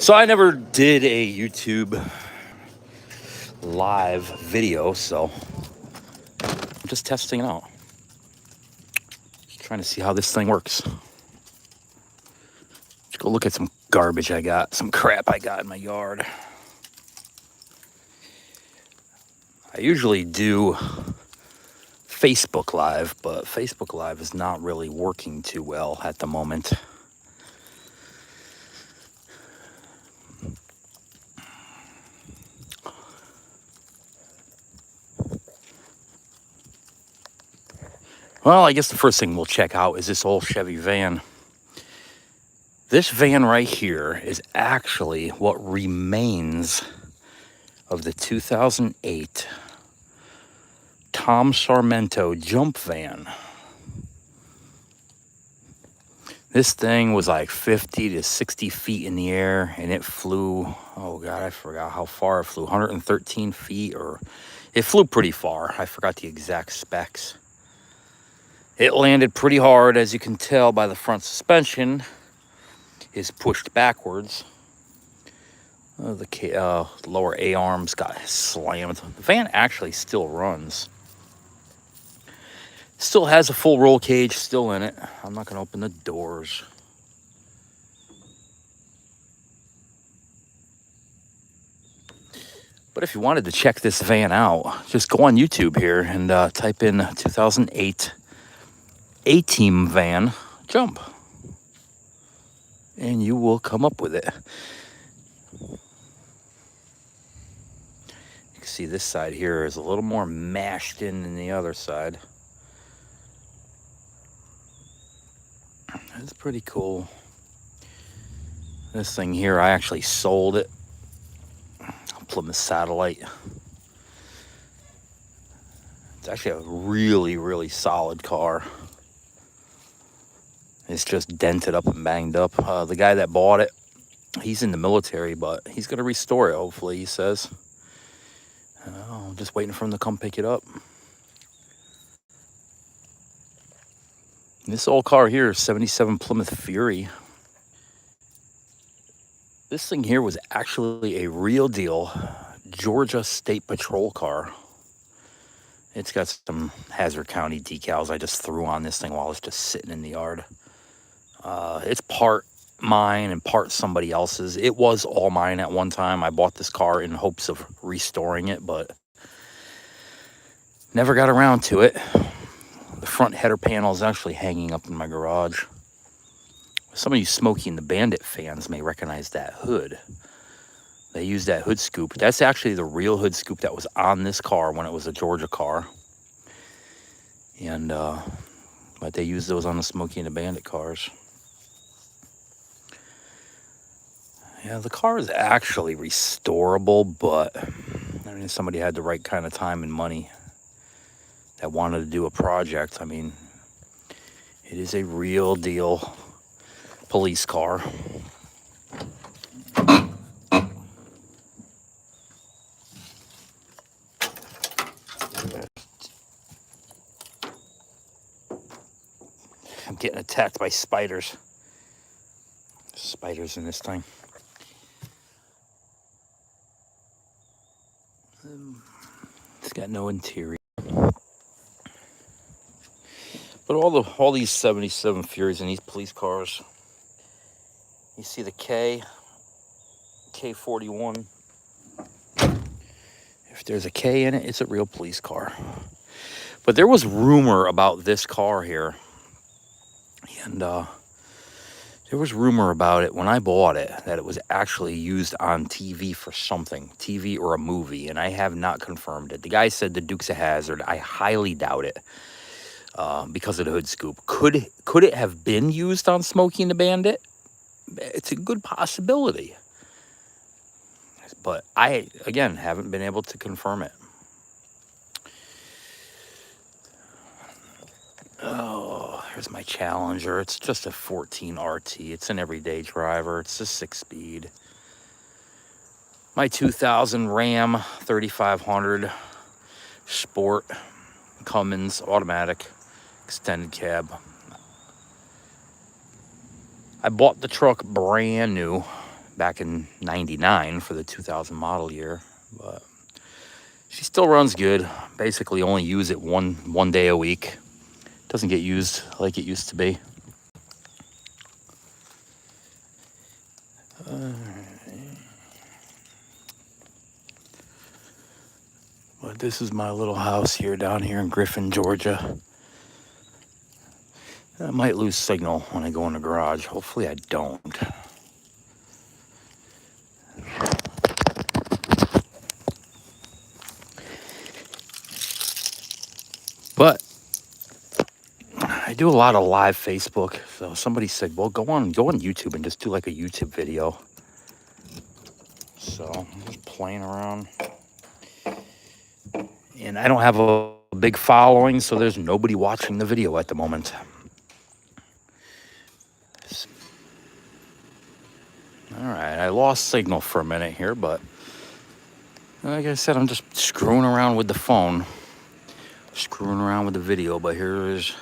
So I never did a YouTube live video, so I'm just testing it out. Just trying to see how this thing works. Let's go look at some garbage I got, some crap I got in my yard. I usually do Facebook Live, but Facebook Live is not really working too well at the moment. Well, I guess the first thing we'll check out is this old Chevy van. This van right here is actually what remains of the 2008 Tom Sarmento jump van. This thing was like 50 to 60 feet in the air, and it flew, oh God, I forgot how far it flew, 113 feet, or it flew pretty far. I forgot the exact specs. It landed pretty hard, as you can tell by the front suspension is pushed backwards. The lower A-arms got slammed. The van actually still runs. Still has a full roll cage still in it. I'm not going to open the doors. But if you wanted to check this van out, just go on YouTube here and type in 2008 A-Team van jump. And you will come up with it. You can see this side here is a little more mashed in than the other side. It's pretty cool. This thing here, I actually sold it. Plymouth Satellite. It's actually a really, really solid car. It's just dented up and banged up. The guy that bought it, he's in the military, but he's going to restore it, hopefully, he says. I'm just waiting for him to come pick it up. This old car here is 77 Plymouth Fury. This thing here was actually a real deal Georgia State Patrol car. It's got some Hazard County decals I just threw on this thing while it's just sitting in the yard. It's part mine and part somebody else's. It was all mine at one time. I bought this car in hopes of restoring it, but never got around to it. The front header panel is actually hanging up in my garage. Some of you Smokey and the Bandit fans may recognize that hood. They used that hood scoop. That's actually the real hood scoop that was on this car when it was a Georgia car. And, but they used those on the Smokey and the Bandit cars. Yeah, the car is actually restorable, but I mean, somebody had the right kind of time and money that wanted to do a project. I mean, it is a real deal police car. I'm getting attacked by spiders. Spiders in this thing. It's got no interior. But all these 77 Furies and these police cars, you see the K41. If there's a K in it, it's a real police car. But there was rumor about this car here. And there was rumor about it when I bought it that it was actually used on TV for something, TV or a movie, and I have not confirmed it. The guy said the Dukes of Hazzard. I highly doubt it because of the hood scoop. Could it have been used on Smokey and the Bandit? It's a good possibility. But I, again, haven't been able to confirm it. Oh, here's my Challenger. It's just a 14 RT. It's an everyday driver. It's a 6-speed. My 2000 Ram 3500 Sport Cummins automatic extended cab. I bought the truck brand new back in '99 for the 2000 model year, but she still runs good. Basically, only use it one day a week. Doesn't get used like it used to be. But this is my little house here down here in Griffin, Georgia. I might lose signal when I go in the garage. Hopefully I don't. But I do a lot of live Facebook. So somebody said, well, go on YouTube and just do like a YouTube video. So I'm just playing around. And I don't have a big following, so there's nobody watching the video at the moment. All right, I lost signal for a minute here, but like I said, I'm just screwing around with the phone, screwing around with the video. But this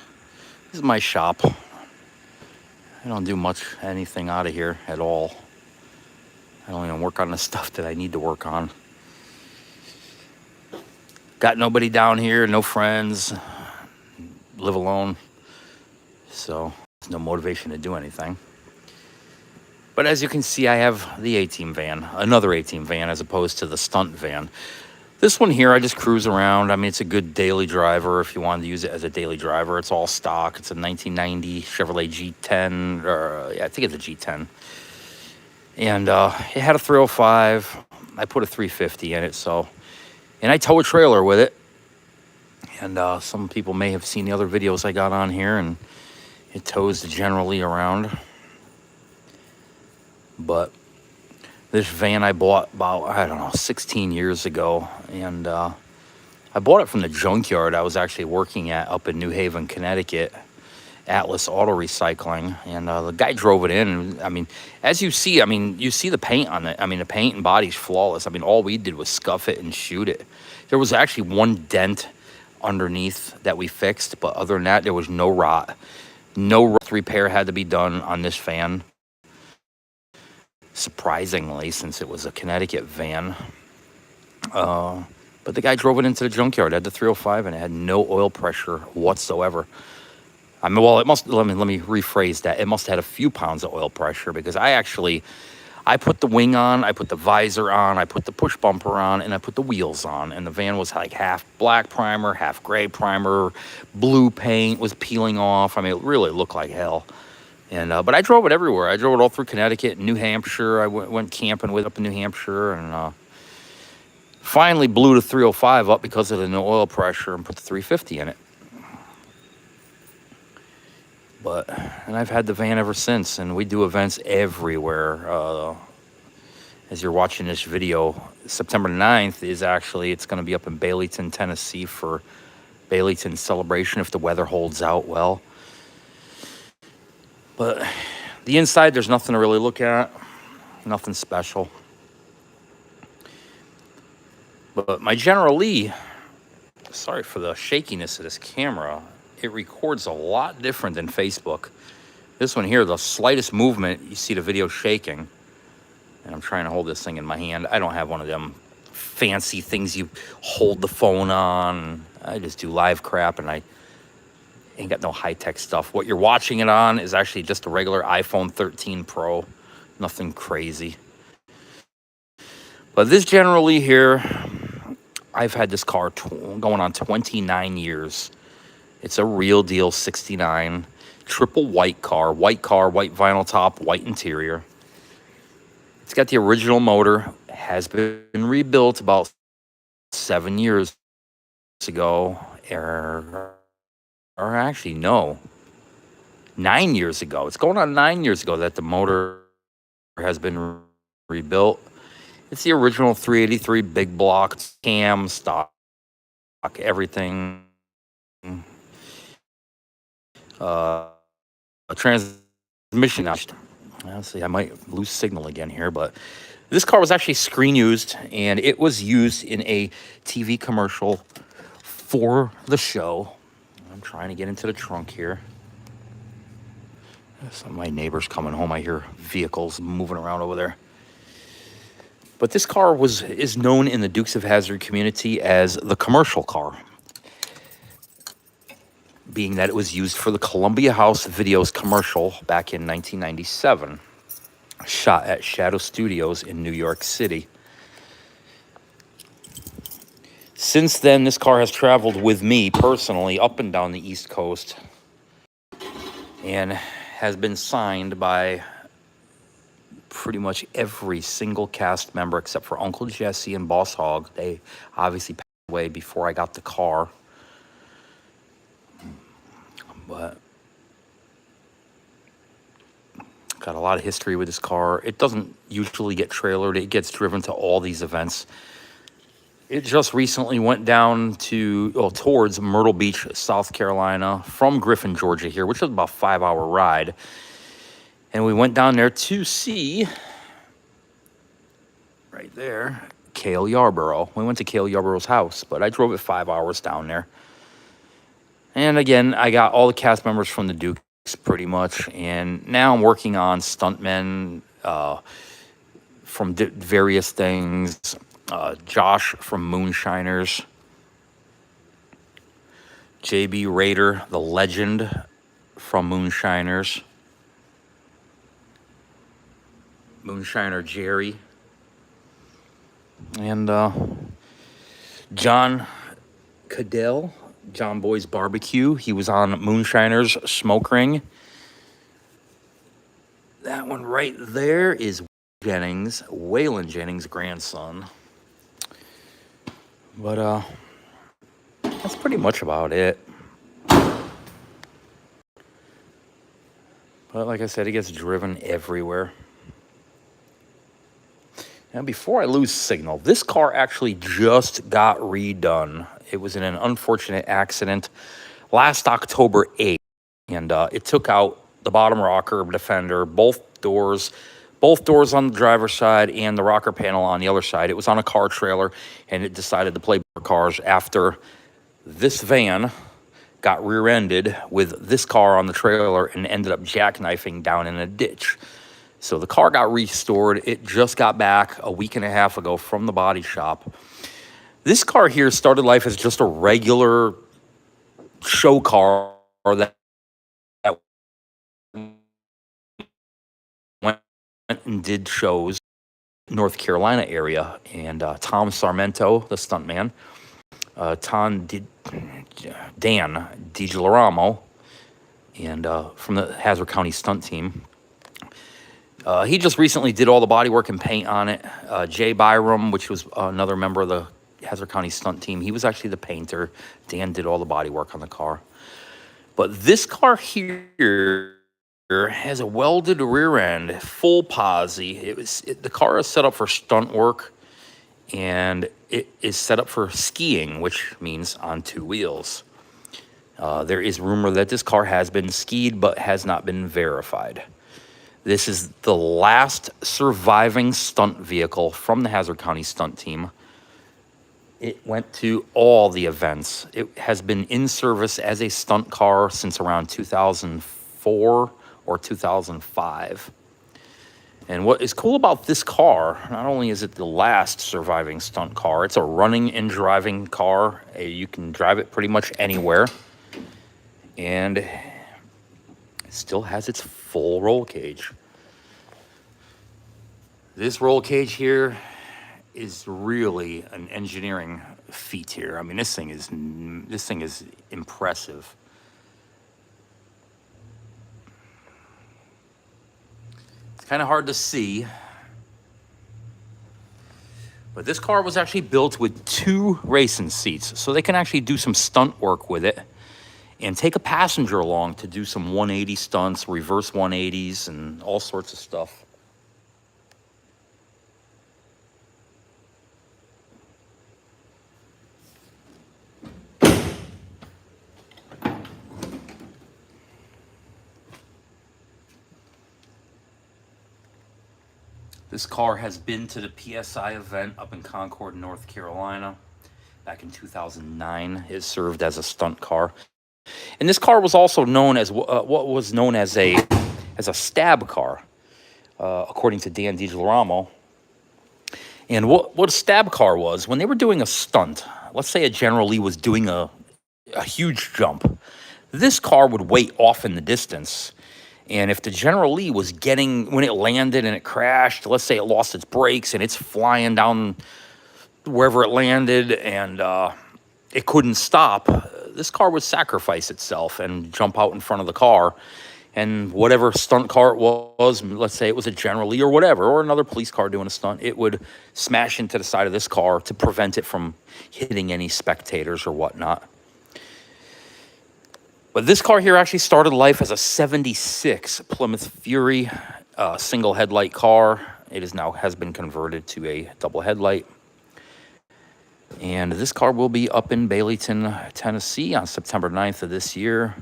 is my shop. I don't do anything out of here at all. I don't even work on the stuff that I need to work on. Got nobody down here, no friends, live alone, so there's no motivation to do anything. But as you can see, I have the A-Team van, another A-Team van as opposed to the stunt van. This one here, I just cruise around. I mean, it's a good daily driver if you wanted to use it as a daily driver. It's all stock. It's a 1990 Chevrolet G10, or I think it's a G10. And it had a 305. I put a 350 in it, and I tow a trailer with it. And some people may have seen the other videos I got on here, and it tows generally around. But this van I bought about, 16 years ago. And I bought it from the junkyard I was actually working at up in New Haven, Connecticut, Atlas Auto Recycling. And the guy drove it in. And, I mean, as you see, you see the paint on it. I mean, the paint and body's flawless. I mean, all we did was scuff it and shoot it. There was actually one dent underneath that we fixed, but other than that, there was no rot. No repair had to be done on this van. Surprisingly, since it was a Connecticut van. But the guy drove it into the junkyard. It had the 305 and it had no oil pressure whatsoever. I mean, well, it must, let me rephrase that. It must have had a few pounds of oil pressure, because I put the wing on, I put the visor on, I put the push bumper on, and I put the wheels on. And the van was like half black primer, half gray primer, blue paint was peeling off. I mean, it really looked like hell. And but I drove it everywhere. I drove it all through Connecticut and New Hampshire. I went camping with it up in New Hampshire, and finally blew the 305 up because of the no oil pressure and put the 350 in it. And I've had the van ever since, and we do events everywhere. As you're watching this video, September 9th it's going to be up in Baileyton, Tennessee for Baileyton celebration if the weather holds out well. But the inside, there's nothing to really look at, nothing special. But my General Lee, sorry for the shakiness of this camera, it records a lot different than Facebook. This one here, the slightest movement, you see the video shaking. And I'm trying to hold this thing in my hand. I don't have one of them fancy things you hold the phone on. I just do live crap, and I ain't got no high-tech stuff. What you're watching it on is actually just a regular iPhone 13 Pro. Nothing crazy. But this General Lee here, I've had this car going on 29 years. It's a real deal 69. Triple white car, white vinyl top, white interior. It's got the original motor. Has been rebuilt about 7 years ago. Or actually, no. 9 years ago. It's going on 9 years ago that the motor has been rebuilt. It's the original 383 big block, cam, stock, everything. A transmission. Let's see, I might lose signal again here, but this car was actually screen used, and it was used in a TV commercial for the show. I'm trying to get into the trunk here. Some of my neighbors coming home. I hear vehicles moving around over there. But this car is known in the Dukes of Hazzard community as the commercial car, being that it was used for the Columbia House Videos commercial back in 1997, shot at Shadow Studios in New York City. Since then, this car has traveled with me personally up and down the East Coast and has been signed by pretty much every single cast member except for Uncle Jesse and Boss Hogg. They obviously passed away before I got the car. But got a lot of history with this car. It doesn't usually get trailered. It gets driven to all these events. It just recently went down towards Myrtle Beach, South Carolina, from Griffin, Georgia here, which is about a 5-hour ride. And we went down there to see, right there, Cale Yarborough. We went to Cale Yarborough's house, but I drove it 5 hours down there. And again, I got all the cast members from the Dukes pretty much. And now I'm working on stuntmen from various things. Josh from Moonshiners. JB Raider, the legend from Moonshiners. Moonshiner Jerry. And John Cadell, John Boy's Barbecue. He was on Moonshiner's Smoke Ring. That one right there is Jennings, Waylon Jennings' grandson. But that's pretty much about it. But like I said, it gets driven everywhere. Now, before I lose signal, this car actually just got redone. It was in an unfortunate accident last October 8th, and it took out the bottom rocker, defender, both doors on the driver's side and the rocker panel on the other side. It was on a car trailer, and it decided to play cars after this van got rear-ended with this car on the trailer and ended up jackknifing down in a ditch. So the car got restored. It just got back a week and a half ago from the body shop. This car here started life as just a regular show car that went and did shows in North Carolina area. And Tom Sarmento, the stuntman, Dan DiGiolamo, and from the Hazzard County stunt team. He just recently did all the bodywork and paint on it. Jay Byram, which was another member of the Hazzard County stunt team, he was actually the painter. Dan did all the bodywork on the car. But this car here has a welded rear end, full posi. The car is set up for stunt work, and it is set up for skiing, which means on two wheels. There is rumor that this car has been skied, but has not been verified. This is the last surviving stunt vehicle from the Hazzard County stunt team. It went to all the events. It has been in service as a stunt car since around 2004 or 2005. And what is cool about this car, not only is it the last surviving stunt car, it's a running and driving car. You can drive it pretty much anywhere. And it still has its full roll cage. This roll cage here is really an engineering feat here. I mean, this thing is impressive. It's kind of hard to see, but this car was actually built with 2 racing seats, so they can actually do some stunt work with it and take a passenger along to do some 180 stunts, reverse 180s, and all sorts of stuff. This car has been to the PSI event up in Concord, North Carolina. Back in 2009, it served as a stunt car. And this car was also known as what was known as a stab car, according to Dan DiGiolamo. And what a stab car was, when they were doing a stunt, let's say a General Lee was doing a huge jump, this car would wait off in the distance. And if the General Lee was getting, when it landed and it crashed, let's say it lost its brakes and it's flying down wherever it landed, and it couldn't stop, this car would sacrifice itself and jump out in front of the car. And whatever stunt car it was, let's say it was a General Lee or whatever, or another police car doing a stunt, it would smash into the side of this car to prevent it from hitting any spectators or whatnot. But this car here actually started life as a 76 Plymouth Fury single headlight car. It is now has been converted to a double headlight. And this car will be up in Baileyton, Tennessee on September 9th of this year.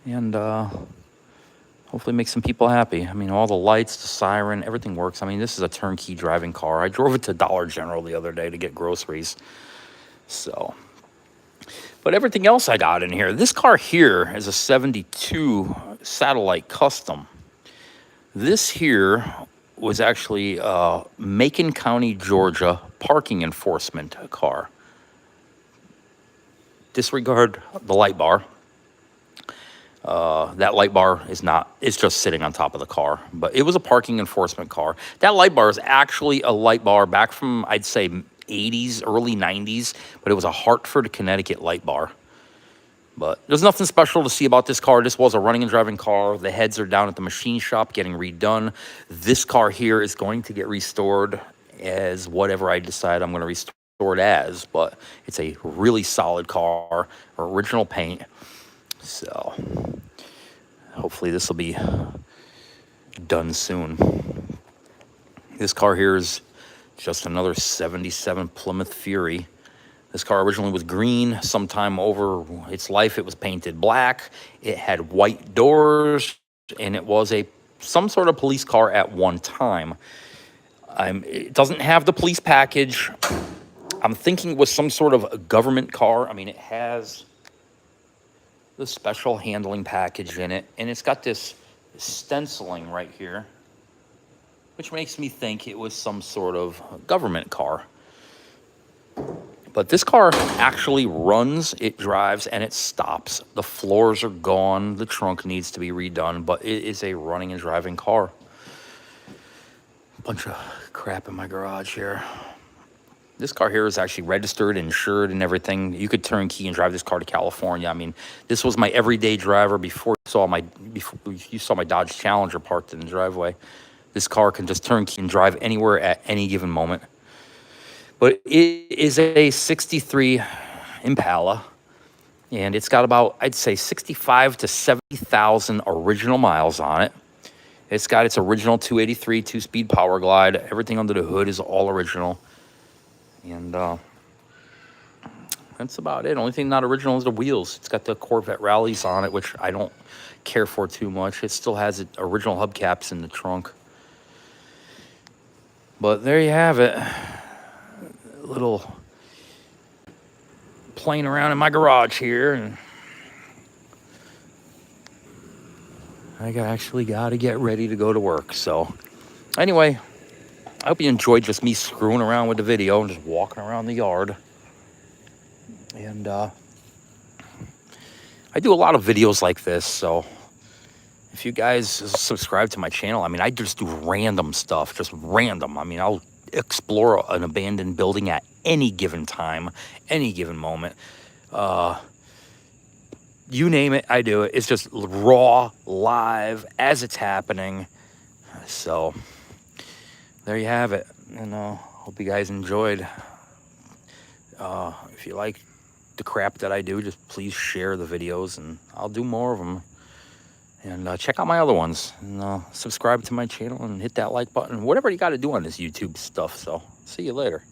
And hopefully make some people happy. I mean, all the lights, the siren, everything works. I mean, this is a turnkey driving car. I drove it to Dollar General the other day to get groceries. So, but everything else I got in here. This car here is a 72 Satellite Custom. This here was actually Macon County, Georgia parking enforcement car. Disregard the light bar. That light bar is not, it's just sitting on top of the car, but it was a parking enforcement car. That light bar is actually a light bar back from, I'd say, 80s, early 90s, but it was a Hartford, Connecticut light bar. But there's nothing special to see about this car. This was a running and driving car. The heads are down at the machine shop getting redone. This car here is going to get restored as whatever I decide I'm going to restore it as, but it's a really solid car, original paint. So hopefully this will be done soon. This car here is just another 77 Plymouth Fury. This car originally was green. Sometime over its life, it was painted black. It had white doors, and it was some sort of police car at one time. It doesn't have the police package. I'm thinking it was some sort of a government car. I mean, it has the special handling package in it, and it's got this stenciling right here, which makes me think it was some sort of government car. But this car actually runs, it drives, and it stops. The floors are gone. The trunk needs to be redone, but it is a running and driving car. Bunch of crap in my garage here. This car here is actually registered, insured, and everything. You could turnkey and drive this car to California. I mean, this was my everyday driver before you saw my Dodge Challenger parked in the driveway. This car can just turnkey and drive anywhere at any given moment. But it is a 63 Impala, and it's got about, I'd say, 65 to 70,000 original miles on it. It's got its original 283 two-speed power glide. Everything under the hood is all original. And that's about it. Only thing not original is the wheels. It's got the Corvette Rallies on it, which I don't care for too much. It still has original hubcaps in the trunk. But there you have it. A little playing around in my garage here, and I actually got to get ready to go to work. So anyway, I hope you enjoyed just me screwing around with the video and just walking around the yard. And I do a lot of videos like this, so if you guys subscribe to my channel, I mean, I just do random stuff, just random. I mean, I'll explore an abandoned building at any given time, any given moment. You name it, I do it. It's just raw, live, as it's happening. So there you have it. And hope you guys enjoyed. If you like the crap that I do, just please share the videos, and I'll do more of them. And check out my other ones, and subscribe to my channel and hit that like button, whatever you got to do on this YouTube stuff. So see you later.